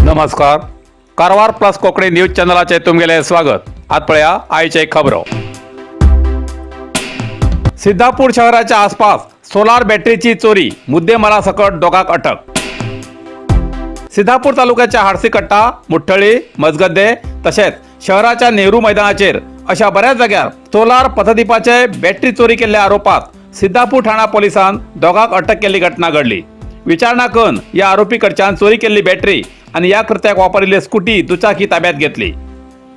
नमस्कार. Karwar plus Konkani news चॅनलाचे तुमगेले स्वागत. आज पळया आयचे खबरो. सिद्धापूर शहराच्या आसपास सोलार बॅटरीची चोरी, मुद्देमारासकट दोघांक अटक. सिद्धापूर तालुक्याच्या हाडसीकट्टा, मुठ्ठळी, मजगद्दे तसेच शहराच्या नेहरू मैदानाचेर अशा बऱ्याच जाग्यार सोलार पथदीपाचे बॅटरी चोरी केल्ल्या आरोपात सिद्धापूर ठाणा पोलिसांन दोघांक अटक केल्ली घटना घडली. विचारणा करून या आरोपी कडच्यान चोरी केल्ली बॅटरी आणि या कृत्याक वापरिल्ली स्कूटी दुचाकी ताब्यात घेतली.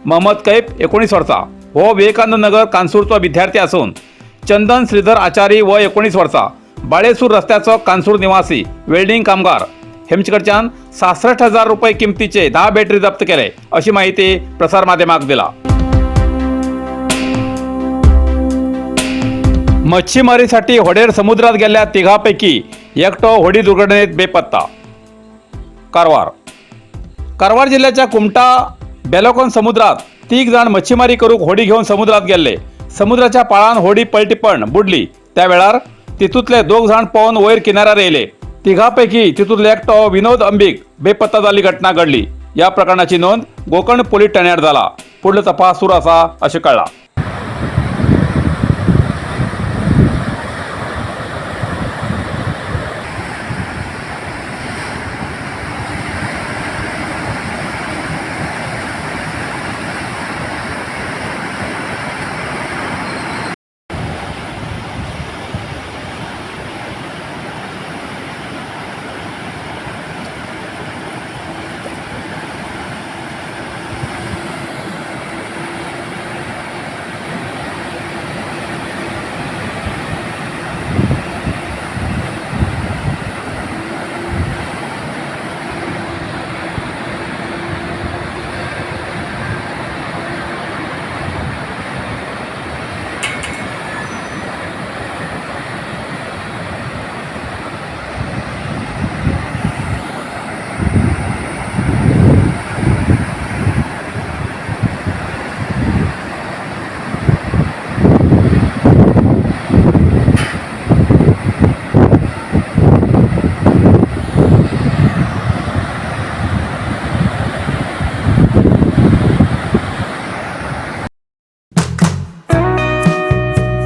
महम्मद कैफ 19 वर्सां हो विवेकानंद नगर कांसूरचो विद्यार्थी असून चंदन श्रीधर आचारी व 19 वर्सां बाळेसूर रस्त्याचो कांसूर निवासी वेल्डिंग कामगार हेमचे कडच्यान 66,000 रुपये किमतीचे 10 बॅटरी जप्त केले अशी माहिती प्रसारमाध्यमांक दिला. मच्छीमारीसाठी होडेर समुद्रात गेल्या तिघांपैकी एकटो होडी दुर्घटनेत बेपत्ता. कारवार जिल्ह्याच्या कुमटा बेलोकोन समुद्रात 3 जण मच्छीमारी करूक होडी घेऊन समुद्रात गेले. समुद्राच्या पाळान होडी पलटी पण बुडली. त्या वेळार तितूंतले 2 जण पोवन वयर किनाऱ्यार येयले. तिघांपैकी तितूंतलो एकटो विनोद अंबीक बेपत्ता जाल्ली घटना घडली. या प्रकरणाची नोंद गोकर्ण पोलीस ठाण्यार जाला. पुढलो तपास सुरू आसा अशें कळ्ळां.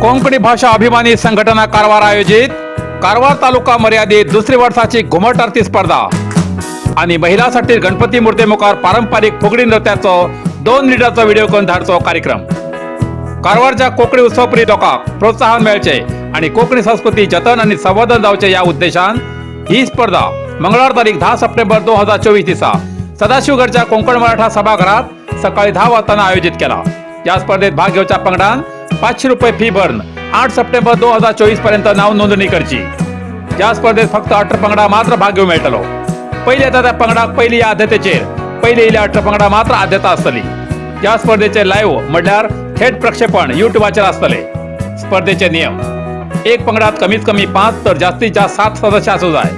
कोंकणी भाषा अभिमानी संघटना कारवार आयोजित कारवार तालुका मर्यादित दुसरी वर्षाची घुमट आरती स्पर्धा आणि महिलांसाठी गणपती मूर्ती मुखार पारंपरिक फुगडी नृत्याचो 2 मिनिटांचो व्हिडिओ करून धाडचो कार्यक्रम. कारवारच्या कोंकणी उत्सवप्रिय लोकांक प्रोत्साहन मेळचे आणि कोंकणी संस्कृती जतन आणि संवर्धन जावचे या उद्देशान ही स्पर्धा मंगळवार तारीख 10 सप्टेंबर 2024 दिसा सदाशिवगडच्या कोंकण मराठा सभागृहात सकाळी 10 वाजता आयोजित केला. या स्पर्धेत भाग घेवच्या पंगडान 500 रुपये फी भरून 8 सप्टेंबर 2024 पर्यंत नाव नोंदणी करची. या स्पर्धेत फक्त 18 पंगडा मात्र भाग घेवंक मेळटलो. पयली येता त्या पंगडाक पयली आद्यतेचेर, पयली येयल्या 18 पंगडा मात्र आद्यता आसतली. या स्पर्धेचे लाईव्ह म्हणल्यार थेट प्रक्षेपण युट्यूबाचेर आसतले. स्पर्धेचे नियम: एक पंगडात कमीत कमी 5 तर जास्तीत जास्त 7 सदस्य असू जाय.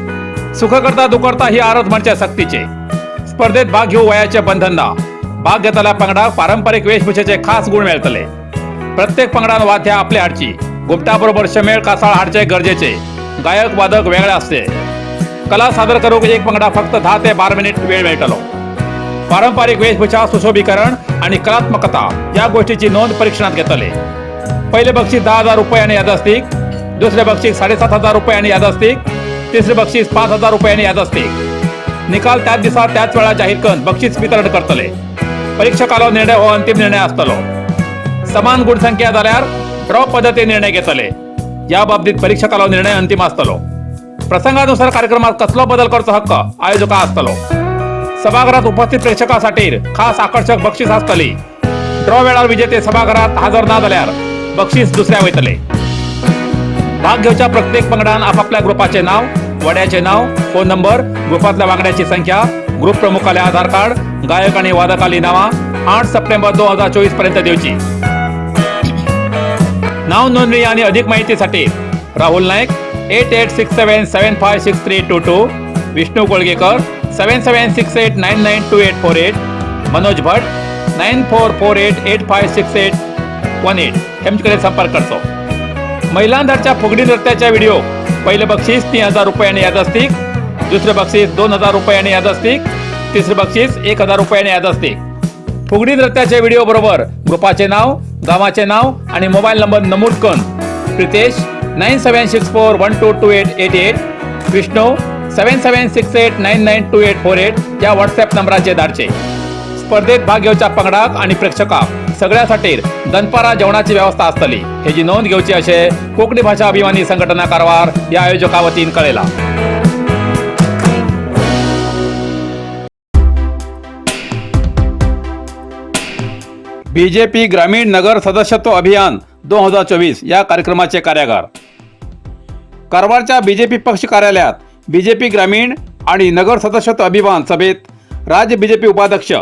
सुखकर्ता दुखकर्ता ही आरत म्हणजे सक्तीचे. स्पर्धेत भाग घेऊ वयाचे बंधन ना. भाग घेतलेल्या पंगडाक पारंपरिक वेशभूषेचे खास गुण मेळटले. प्रत्येक पंगडान वाद्य आपले हाडची. घुमटाबरोबर शमेळ कासाळ हाडचे गरजेचे. गायक वादक वेगळे असते. कला सादर करूक एक पंगडा फक्त 10 ते 12 मिनिट वेळ मेळटलो. पारंपरिक वेशभूषा, सुशोभीकरण आणि कलात्मकता या गोष्टीची नोंद परीक्षणात घेतले. पहिले बक्षीस 10,000 रुपये आणि यादस्तिक. दुसरे बक्षीस 7,500 रुपये आणि यादस्तिक. तिसरे बक्षीस 5,000 रुपये आणि यादस्तिक. निकाल त्याच दिसा त्याच वेळा जाहीर करून बक्षीस वितरण करतले. परीक्षकालो निर्णय हो अंतिम निर्णय असतलो. समान गुणसंख्या जाल्यार ड्रॉ पद्धती निर्णय घेतले. या बाबतीत परीक्षकालो निर्णय अंतिम आसतलो. प्रसंगानुसार कार्यक्रमात कसलो बदल करचो हक्क आयोजका आसतलो. सभागृहात उपस्थित प्रेक्षकांसाठी खास आकर्षक बक्षीस आसतली. ड्रॉ वेळार विजेते सभागृहात हजर ना जाल्यार बक्षीस दुसऱ्या वयतले. भाग घेवच्या प्रत्येक पंगडान आपापल्या ग्रुपाचे नाव, वड्याचे नाव, फोन नंबर, ग्रुपातल्या वांगड्याची संख्या, ग्रुप प्रमुखाले आधार कार्ड, गायक आणि वादकाली नावा 8 सप्टेंबर 2024 पर्यंत दिवची. नाव नोंदणी आणि अधिक माहितीसाठी राहुल नाईक 8867756322, विष्णू कोळगेकर 7768992848, मनोज भट 9448856818 हेमचेकडे संपर्क करचो. महिलांधारच्या फुगडी नृत्याच्या व्हिडिओ पहिले बक्षीस 3,000 रुपये आणि यादस्तिक, दुसरे बक्षीस 2,000 रुपये आणि यादस्तिक, तिसरे बक्षीस 1000 रुपयाने याद असते. फुगडी नृत्याचे व्हिडिओ बरोबर ग्रुपाचे नाव, गावाचे नाव आणि मोबाईल नंबर नमूद करून प्रितेश 9764122888, विष्णू 7768992848 या व्हॉट्सअप नंबराचे धाडचे. स्पर्धेत भाग घेवच्या पंगडाक आणि प्रेक्षकाक सगळ्यासाठी दनपारा जेवणाची व्यवस्था असतली हेची नोंद घेवची असे कोकणी भाषा अभिमानी संघटना कारवार या आयोजका वतीन कळयला. बीजेपी ग्रामीण नगर सदस्यत्व अभियान 2024 या कार्यक्रमाचे कार्यागार कारवारच्या बीजेपी पक्ष कार्यालयात बीजेपी ग्रामीण आणि नगर सदस्यत्व अभियान सभेत राज्य बीजेपी उपाध्यक्ष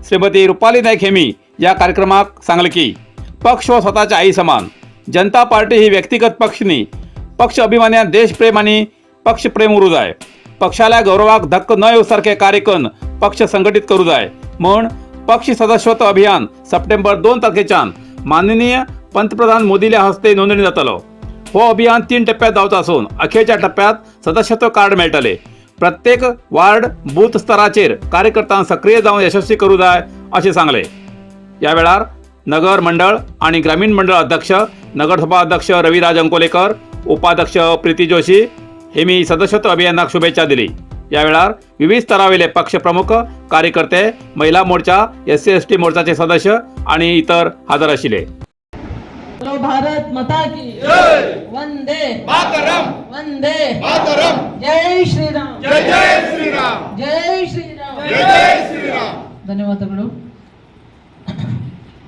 श्रीमती रुपाली नाईक हेमी या कार्यक्रमाक सांगले की पक्ष व स्वतःच्या आई समान. जनता पार्टी ही व्यक्तिगत पक्ष न्ही, पक्ष अभिमान्यात देशप्रेम आणि पक्षप्रेम उरू जाय. पक्षाला गौरवाक धक्क न येवसारखे कार्य करून पक्ष संघटित करू जाय म्हण पक्ष सदस्यत्व अभियान सप्टेंबर 2 तारखेच्यान माननीय पंतप्रधान मोदील्या हस्ते नोंदणी जातलो. हो अभियान 3 टप्प्यात जावचा असून अखेरच्या टप्प्यात सदस्यत्व कार्ड मेळटले. प्रत्येक वार्ड बूथ स्तराचेर कार्यकर्त्यांक सक्रिय जावन यशस्वी करू जाय असे सांगले. या वेळार नगर मंडळ आणि ग्रामीण मंडळ अध्यक्ष, नगरसभा अध्यक्ष रविराज अंकोलेकर, उपाध्यक्ष प्रीती जोशी हेमी सदस्यत्व अभियानाक शुभेच्छा दिली. या वेळार विविध स्तरावेले पक्ष प्रमुख, कार्यकर्ते, महिला मोर्चा, SC ST मोर्चाचे सदस्य आणि इतर हजर आशिले. भारत माता की जय, वंदे मातरम, वंदे मातरम, जय श्रीराम, जय जय श्रीराम, जय श्रीराम, जय जय ಶ್ರೀರಾಮ್. ಧನ್ಯವಾದಗಳು.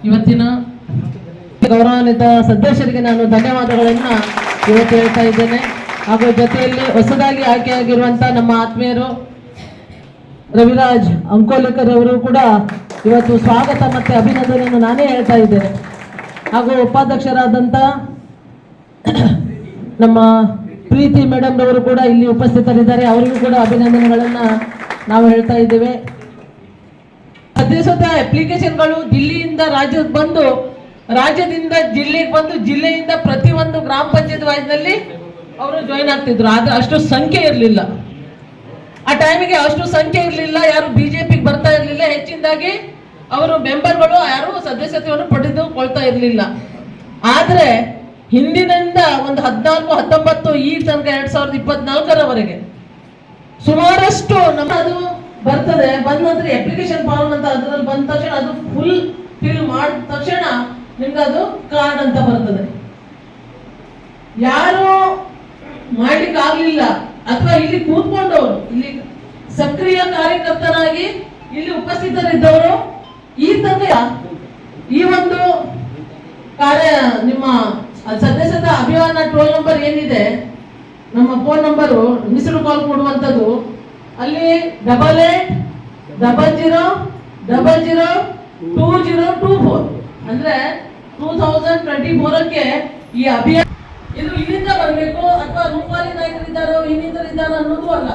ಇವತ್ತಿನ ಗೌರವಾನ್ವಿತ ಸದಸ್ಯರಿಗೆ ನಾನು ಧನ್ಯವಾದಗಳನ್ನು ಇವತ್ತು ಹೇಳ್ತಾ ಇದ್ದೇನೆ. ಹಾಗೂ ಜೊತೆಯಲ್ಲಿ ಹೊಸದಾಗಿ ಆಯ್ಕೆಯಾಗಿರುವಂತಹ ನಮ್ಮ ಆತ್ಮೀಯರು ರವಿರಾಜ್ ಅಂಕೋಲೇಕರ್ ಅವರು ಕೂಡ ಇವತ್ತು ಸ್ವಾಗತ ಮತ್ತೆ ಅಭಿನಂದನೆಯನ್ನು ನಾನೇ ಹೇಳ್ತಾ ಇದ್ದೇನೆ. ಹಾಗೂ ಉಪಾಧ್ಯಕ್ಷರಾದಂಥ ನಮ್ಮ ಪ್ರೀತಿ ಮೇಡಮ್ ರವರು ಕೂಡ ಇಲ್ಲಿ ಉಪಸ್ಥಿತರಿದ್ದಾರೆ. ಅವರಿಗೂ ಕೂಡ ಅಭಿನಂದನೆಗಳನ್ನು ನಾವು ಹೇಳ್ತಾ ಇದ್ದೇವೆ. ಸದಸ್ಯತ್ವ ಅಪ್ಲಿಕೇಶನ್ಗಳು ದಿಲ್ಲಿಯಿಂದ ರಾಜ್ಯಕ್ಕೆ ಬಂದು, ರಾಜ್ಯದಿಂದ ಜಿಲ್ಲೆಗೆ ಬಂದು, ಜಿಲ್ಲೆಯಿಂದ ಪ್ರತಿಯೊಂದು ಗ್ರಾಮ ಪಂಚಾಯತ್ ವಾಯ್ಸ್ನಲ್ಲಿ ಅವರು ಜಾಯಿನ್ ಆಗ್ತಿದ್ರು. ಆದ್ರೆ ಅಷ್ಟು ಸಂಖ್ಯೆ ಇರಲಿಲ್ಲ. ಆ ಟೈಮಿಗೆ ಅಷ್ಟು ಸಂಖ್ಯೆ ಇರಲಿಲ್ಲ, ಯಾರು ಬಿಜೆಪಿಗೆ ಬರ್ತಾ ಇರಲಿಲ್ಲ. ಹೆಚ್ಚಿನದಾಗಿ ಅವರು ಮೆಂಬರ್ಗಳು ಯಾರು ಸದಸ್ಯತ್ವವನ್ನು ಪಡೆದುಕೊಳ್ತಾ ಇರಲಿಲ್ಲ. ಆದ್ರೆ ಹಿಂದಿನಿಂದ ಒಂದು 14, 19 ಈ ತನಕ 2024ರವರೆಗೆ ಸುಮಾರಷ್ಟು ನಮ್ಮ ಅದು ಬರ್ತದೆ. ಬಂದ ನಂತರ ಅಪ್ಲಿಕೇಶನ್ ಫಾರ್ಮ್ ಅಂತ ಅದರಲ್ಲಿ ಬಂದ ತಕ್ಷಣ ಅದು ಫುಲ್ ಫಿಲ್ ಮಾಡಿದ ತಕ್ಷಣ ನಿಮ್ಗೆ ಅದು ಕಾರ್ಡ್ ಅಂತ ಬರ್ತದೆ. ಯಾರು ಮಾಡ್ಲಿಕ್ಕೆ ಆಗ್ಲಿಲ್ಲ ಅಥವಾ ಇಲ್ಲಿ ಕೂತ್ಕೊಂಡವರು, ಇಲ್ಲಿ ಸಕ್ರಿಯ ಕಾರ್ಯಕರ್ತರಾಗಿ ಇಲ್ಲಿ ಉಪಸ್ಥಿತರಿದ್ದವರು ಈ ತನಕ ಈ ಒಂದು ಕಾರ್ಯ ನಿಮ್ಮ ಸದಸ್ಯತಾ ಅಭಿಯಾನ ಟೋಲ್ ನಂಬರ್ ಏನಿದೆ, ನಮ್ಮ ಫೋನ್ ನಂಬರು ಮಿಸ್ಡ್ ಕಾಲ್ ಕೊಡುವಂಥದ್ದು, ಅಲ್ಲಿ 8800002024 ಅಂದ್ರೆ 2024ಕ್ಕೆ ಈ ಅಭಿಯಾನ ಇದು ಇಲ್ಲಿಂದ ಬರಬೇಕು ಅಥವಾ ರೂಪಾಲಿ ನಾಯಕರಿದ್ದಾರೋ ಇನ್ನಿತರಿದ್ದಾರೋ ಅನ್ನೋದು ಅಲ್ಲ.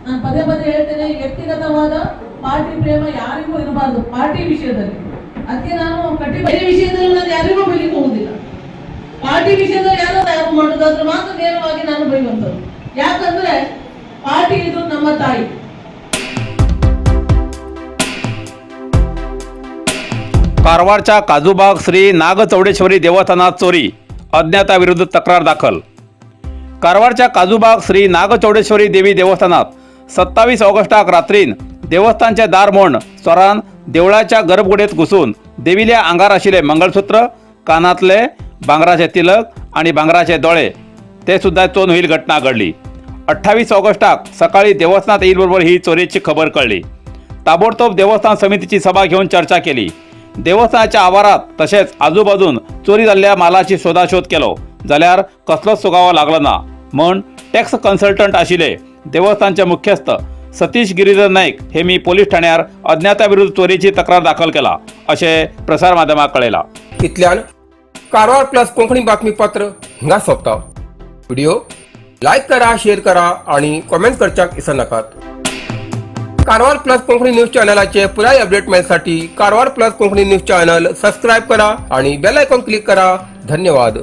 ನಾನು ಪದೇ ಪದೇ ಹೇಳ್ತೇನೆ, ಈ ವ್ಯಕ್ತಿಗತವಾದ ಪಾರ್ಟಿ ಪ್ರೇಮ ಯಾರಿಗೂ ಇರಬಾರ್ದು ಪಾರ್ಟಿ ವಿಷಯದಲ್ಲಿ. ಅದಕ್ಕೆ ನಾನು ಬೇರೆ ವಿಷಯದಲ್ಲಿ ನಾನು ಯಾರಿಗೂ ಬೈಲಿಕ್ಕೆ ಹೋಗುದಿಲ್ಲ. ಪಾರ್ಟಿ ವಿಷಯದಲ್ಲಿ ಯಾರು ಮಾಡೋದಾದ್ರೆ ಮಾತ್ರ ನೇರವಾಗಿ ನಾನು ಬೈಯುವಂಥದ್ದು. ಯಾಕಂದ್ರೆ ಪಾರ್ಟಿ ಇದು ನಮ್ಮ ತಾಯಿ. कारवारच्या काजूबाग श्री नागचौडेश्वरी देवस्थानात चोरी, अज्ञाताविरुद्ध तक्रार दाखल. कारवारच्या काजूबाग श्री नागचौडेश्वरी देवी देवस्थानात 27 ऑगस्टाक रात्रीन देवस्थानचे दार मोड स्वरान देवळाच्या गर्भगुडेत घुसून देवील्या आंगार आशिल्ले मंगळसूत्र, कानातले, भांगराचे तिलक आणि भांगराचे दोळे ते सुद्धा चोरून होईल घटना घडली. 28 ऑगस्टाक सकाळी देवस्थानात येईलबरोबर ही चोरीची खबर कळली. ताबडतोब देवस्थान समितीची सभा घेऊन चर्चा केली. देवस्थानाच्या आवारात तसेच आजूबाजून चोरी जाल्ल्या मालाची शोधाशोध केलो जाल्यार कसलोच सुगावो लागलो ना म्हण टॅक्स कन्सल्टंट आशिल्ले देवस्थानचे मुख्यस्थ सतीश गिरीधर नाईक हेमी पोलीस ठाण्यार अज्ञाताविरुद्ध चोरीची तक्रार दाखल केला असे प्रसार माध्यमाक कळयला. इतल्यान कारवार प्लस कोंकणी बातमीपत्र हिंगा सोंपता. व्हिडिओ लाईक करा, शेअर करा आणि कॉमेंट करच्याक विसरू नाकात. कारवार प्लस कोंकणी न्यूज चॅनलाचे पुराय अपडेट मिळण्यासाठी Karwar plus Konkani news channel subscribe करा आणि बेल आयकॉन क्लिक करा. धन्यवाद.